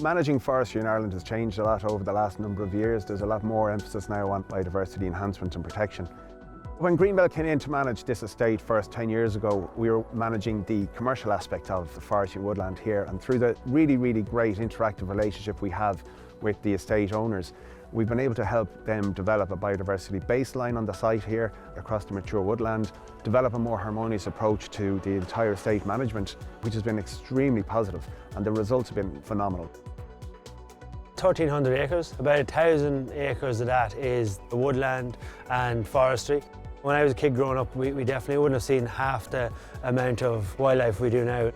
Managing forestry in Ireland has changed a lot over the last number of years. There's a lot more emphasis now on biodiversity enhancement and protection. When Greenbelt came in to manage this estate first 10 years ago, we were managing the commercial aspect of the forestry woodland here, and through the really great interactive relationship we have with the estate owners, we've been able to help them develop a biodiversity baseline on the site here across the mature woodland, develop a more harmonious approach to the entire estate management, which has been extremely positive, and the results have been phenomenal. 1,300 acres, about 1,000 acres of that is the woodland and forestry. When I was a kid growing up, we definitely wouldn't have seen half the amount of wildlife we do now.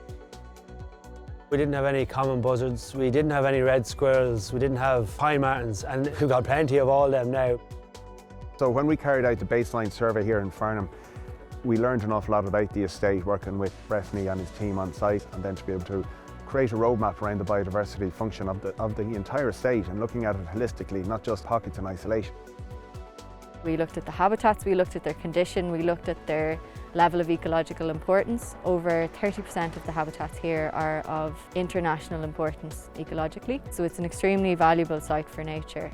We didn't have any common buzzards, we didn't have any red squirrels, we didn't have pine martens, and we've got plenty of all them now. So when we carried out the baseline survey here in Farnham, we learned an awful lot about the estate, working with Breffney and his team on site, and then to be able to create a roadmap around the biodiversity function of the entire estate and looking at it holistically, not just pockets in isolation. We looked at the habitats, we looked at their condition, we looked at their level of ecological importance. Over 30% of the habitats here are of international importance ecologically, so it's an extremely valuable site for nature.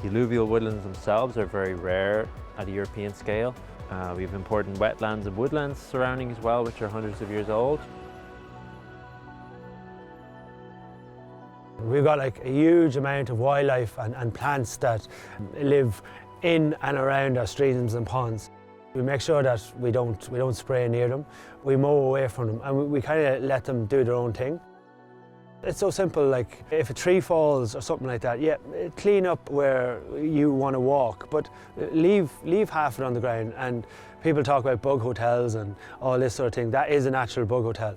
The alluvial woodlands themselves are very rare at a European scale. We have important wetlands and woodlands surrounding as well, which are hundreds of years old. We've got like a huge amount of wildlife and plants that live in and around our streams and ponds. We make sure that we don't spray near them. We mow away from them, and we kind of let them do their own thing. It's so simple, like if a tree falls or something like that, yeah, clean up where you want to walk, but leave half it on the ground. And people talk about bug hotels and all this sort of thing. That is an actual bug hotel.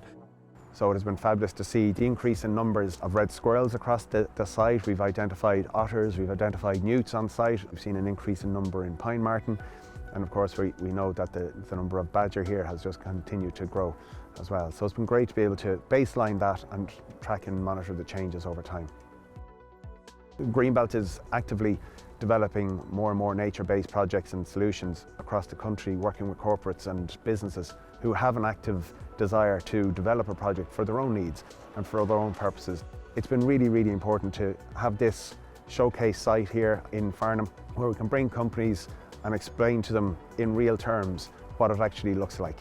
So it has been fabulous to see the increase in numbers of red squirrels across the site. We've identified otters, we've identified newts on site. We've seen an increase in number in pine marten. And of course we know that the number of badger here has just continued to grow as well. So it's been great to be able to baseline that and track and monitor the changes over time. Greenbelt is actively developing more and more nature-based projects and solutions across the country, working with corporates and businesses who have an active desire to develop a project for their own needs and for their own purposes. It's been really important to have this showcase site here in Farnham where we can bring companies and explain to them in real terms what it actually looks like.